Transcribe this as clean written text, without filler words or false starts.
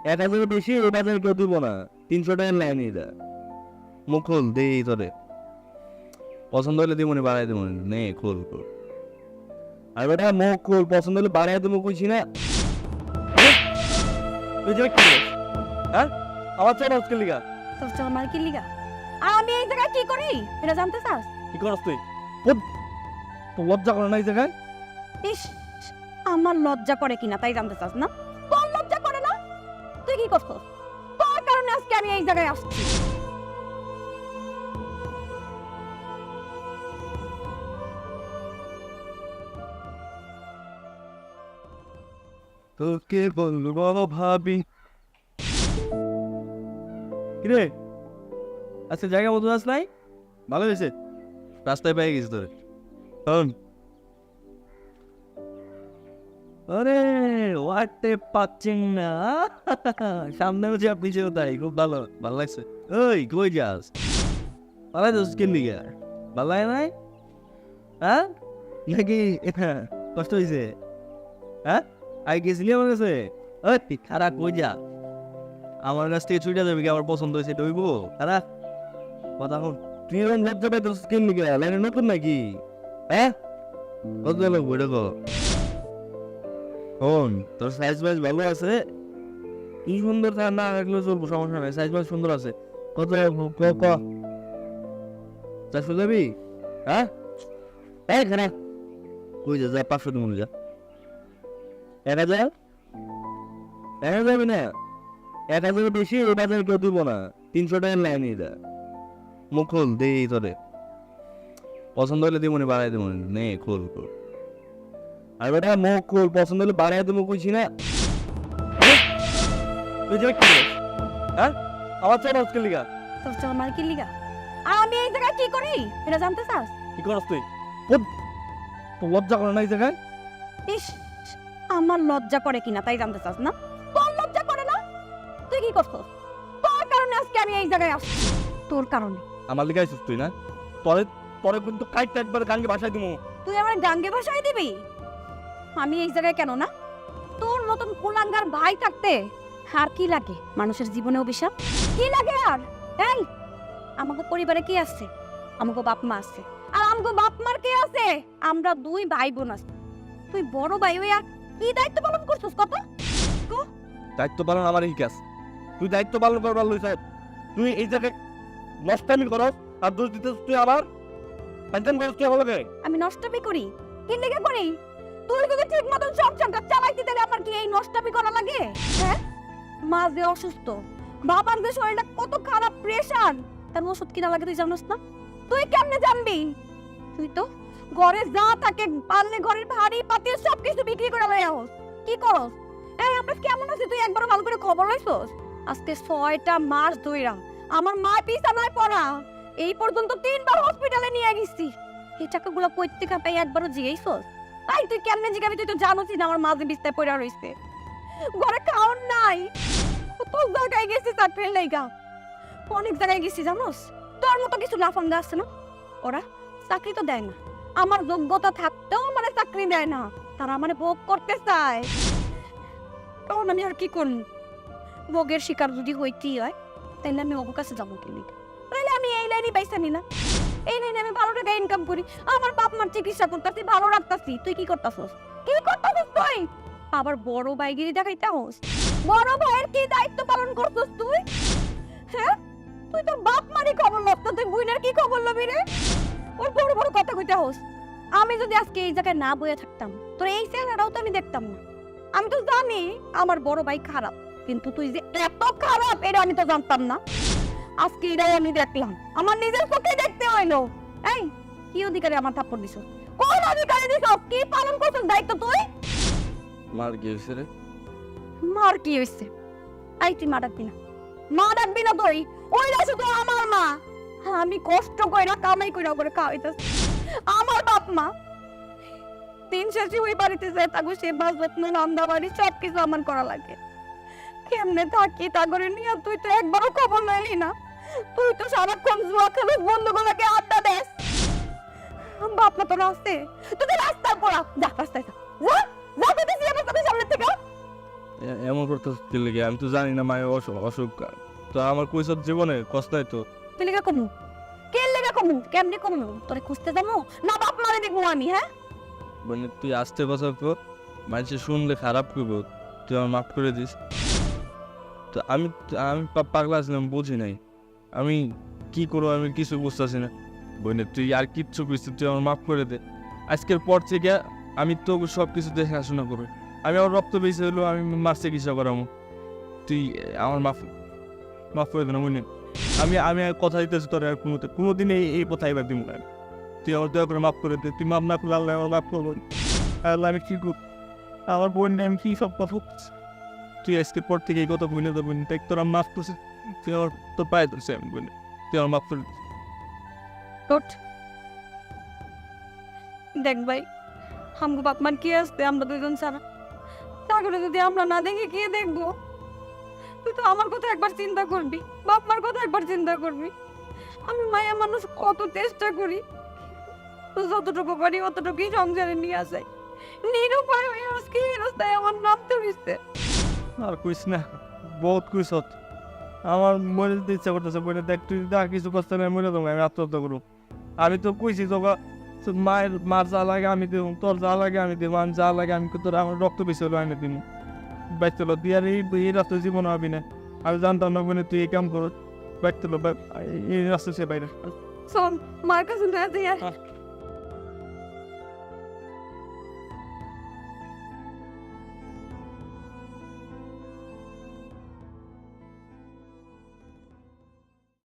1000 বেশি এই বাজারে কেউ দিব না। 300 টাকার লাইন এটা মুখ খোল দেই তোরে পছন্দ হলে দিমনি বাড়াই দিমনি নে খোল খোল আর বেটা মুখ খোল পছন্দ হলে বাড়াই দেবো কইছি না তুই যে কি হ্যাঁ আমার চাই না আজকে লিগা তোর চল মার কি লিগা আর আমি এই জায়গায় কি করি এটা জানতে চাস? কি করছ তুই তো লজ্জা করে না এই জায়গায় ইস আমার লজ্জা করে কিনা তাই জানতে চাস না? তোর লজ্জা করে না? তুই কি করছস? তোর কারণে আজকে আমি এই জায়গায় আসছি। তোকে বলবো ভাবি কিরে আজকে জায়গা মতো আস নাই ভালো হয়েছে রাস্তায় পেয়ে গেছি তোরে আরে ওয়াটে পাচ্ছেন না সামনেও যে আপনি যেও তাই খুব ভালো ভালো লাগছে ওই কই যাস ভালো যাস কেন দিকে ভালো লাগে নাই হ্যাঁ নাকি কষ্ট হয়েছে হ্যাঁ আই গেছিলি আমার কাছে ওই খারাপ কই যা আমার কাছ থেকে ছুটে যাবে কি আমার পছন্দ হয়েছে ডইব খারাপ কথা হন তুই এরকম লজ্জা পাই তোর স্কিন নিকে লাইনে নতুন নাকি হ্যাঁ কত লাগবো এটা কো হন তোর সাইজ বাইজ ভালো আছে কি সুন্দর থাকে না রাখলেও চলবো সমস্যা নাই সাইজ বাইজ সুন্দর আছে কত লাগবো ক ক চারশো যাবি হ্যাঁ এই খারাপ কই যা 500 দিন যা 1000 যাবি না 1000 বেশি এই বাজারে কেউ দিব না 300 টাকার লাইন এটা মুখ খোল দেই তোরে পছন্দ হলে দিমনি বাড়াই দিমনি নে খোল খোল আর বেটা মুখ খোল পছন্দ হলে বাড়াই দেবো কইছি না তুই যে কি হ্যাঁ আমার চাই না আজকে লিগা তোর চল মার কি লিগা আর আমি এই জায়গায় কি করি এটা জানতে চাস? কি করছ তুই তো লজ্জা করে না এই জায়গায় ইস আমার লজ্জা করে কিনা তাই জানতে চাস না? তোর লজ্জা করে না? তুই কি করছস? তোর কারণে আজকে আমি এই জায়গায় আসছি। তোর কারণে। আমার লিগা আইছিস তুই না পরে পরে কিন্তু কাইট একবার গানকে ভাষায় দিমু তুই আমার গাঙ্গে ভাষায় দিবি? আমি এই জায়গায় কেন না? তোর মতন কুলাঙ্গার ভাই থাকতে আর কি লাগে মানুষের জীবনে অভিশাপ? কি লাগে আর? এই আমাকে পরিবারে কি আছে? আমাকে বাপ মা আছে। আর আমাকে বাপ মার কে আছে? আমরা দুই ভাই বোন আছি। তুই বড় ভাই হইয়া কি দায়িত্ব পালন করছিস কত? দায়িত্ব পালন আমার এই কাজ তুই দায়িত্ব পালন করবার লই সাহেব তুই এই জায়গায় নষ্টামি করস আর দোষ দিতেছ তুই আবার পাইতেন করস তুই আমাকে আমি নষ্টমি করি কি লেগে করি তুই যদি ঠিক মতন সংসারটা চালাইতে দিলে আমার কি এই নষ্টমি করা লাগে হ্যাঁ মা যে অসুস্থ বাবার যে শরীরটা কত খারাপ প্রেসার তার ওষুধ কিনা লাগে তুই জানোস না তুই কেমনে জানবি তুই তো ঘরে যা থাকে পারলে ঘরের ভারী পাতি সব কিছু বিক্রি করে লই আস কি করস এই আমরা কেমন আছি তুই একবার ভালো করে খবর লইছস আজকে 6টা মাস ধইরা আমার মা বিছানায় পড়া এই পর্যন্ত 3বার হসপিটালে নিয়ে গেছি এই টাকাগুলো কই থেকে পাই একবারও জিগাইছস তাই তুই কেমনে জিগাবি তুই তো জানোসই না আমার মাঝে বিছানায় পড়া রইছে ঘরে খাওন নাই কত জায়গায় গেছি চাকরির লাইগা অনেক জায়গায় গেছি জানোস তোর মতো কিছু লাফাঙ্গা আছে না ওরা চাকরি তো দেয় না আমার যোগ্যতা থাকতেও মানে চাকরি দেয় না তারা আমারে ভোগ করতে চায় তখন আমি আর কি করব ভোগের শিকার যদি হইতেই হয় তাহলে আমি ওর কাছে যাবো কিনি তাহলে আমি এই লাইনে বাইসা নিলাম এই লাইনে আমি ভালো টাকা ইনকাম করি আমার বাপ মার চিকিৎসা করতেছি ভালো রাখতেছি তুই কি করতেছস তুই আবার বড় ভাইগিরি দেখাইতে হোস বড় ভাইয়ের কি দায়িত্ব পালন করছস তুই হ্যাঁ তুই তোর বাপ মারই খবর লস তুই বুইনের কি খবর লবি রে ওর বড় বড় কথা কইতে হোস আমি যদি আজকে এই জায়গায় না বইয়া থাকতাম তোর এই চেহারাটাও তো আমি দেখতাম না আমি তো জানি আমার বড় ভাই খারাপ কিন্তু তুই যে এত খারাপ এটা আমি তো জানতাম না আজকে এটাই আমি দেখলাম আমার নিজের চোখে দেখতে হইলো এই কি অধিকারে আমার থাপ্পড় দিছ কোন অধিকারে দিছ কি পালন করছিস দায়িত্ব তুই মার কি হইছে রে মার কি হইছে এই তুই মা ডাকবি না তুই ওই রাসু তো আমার মা আমি কষ্ট কইরা কামাই কইরা করে খাওয়াইতাছি আমার বাপ মা তিন শেষে ওই বাড়িতে যায় তাগো সে বাস যত্ন রান্না বাড়ি সব কিছু আমার করা লাগে কেমনে থাকি তা করে নিয়ে তুই তো একবারও খবর নাইলি না তুই তো সারাক্ষণ জুয়া খেলে বন্ধুগুলোকে আড্ডা দেস বাপ মা তো রাস্তে তুই রাস্তায় পড়া যা রাস্তায় যা যা যা তুই আমার সামনে থেকে এমন করতে লেগে আমি তো জানি না মায়ের অসুখ তো আমার কৈশোর জীবনে কষ্ট নাই তো। তুই লেগা কমু কে লেগা কমু কেমনে কমু তোরে খুঁজতে যাবো না বাপ মারে দেখবো আমি হ্যাঁ মানে তুই আসতে কথা তো মানুষে শুনলে খারাপ করবো, তুই আমার মাফ করে দিস। তো আমি আমি পাগলা ছিলাম, বুঝি নাই আমি কি করবো, আমি কিছু বুঝতেছি না। বোনে তুই আর কিচ্ছু বুঝতে, তুই আমার মাফ করে দে। আজকের পর থেকে আমি তো সব কিছু দেখাশোনা করবো। আমি আমার রক্ত বেশি হলো আমি মার চিকিৎসা করাবো। তুই আমার মাফ করে দে না বোনে। আমি আর কথা দিতেছি তোর আর কোনোদিন এই কথা এবার দিব না। তুই আমার দয়া করে মাফ করে দে। তুই মাফ না করলে আল্লাহ আমার মাফ করবো। আল্লাহ আমি কি করব, আমার বোন আমি কি সব কথা বলছি। তুই আজকের পর থেকে এই কথা বলে দেবো, দেখ তোরা মাফ করছিস, তুই আমার তোর পায়ে ধরছে আমি বোনে, তুই আমার মাফ করে দিস। তোট দেখ ভাই আমগো বাপ মার কি আসতে আমরা দুইজন ছাড়া তাহলে যদি আমরা না দেখে কে দেখবো তুই তো আমার কথা একবার চিন্তা করবি বাপ মার কথা একবার চিন্তা করবি আমি মায়া মানুষ কত চেষ্টা করি তো যতটুকু পারি অতটুকুই সংসারে নিয়ে আসে নিরুপায় হয়ে আজকে এই রাস্তায় আমার নামতে হইছে আর কইস না, বহুত কইস। আমার মরে যেতে ইচ্ছা করতেছে বোনে, দেখ তুই যা কিছু করতে না মরে দেবো, আমি আত্মহত্যা করবো। আমি তো কইছি তোকে মার যা লাগে আমি দেবো, তোর যা লাগে আমি দেবো, আমি যা লাগে আমি তোর আমার রক্ত বেশি হলো আমি দিব। বাইতে লো দিয়ে আর এই রাস্তায় জীবন হবি না। আমি জানতাম না বোনে তুই এই কাম করো, বাইতে লো এই রাস্তা সে বাইরে। শোন মার কাছে না যাই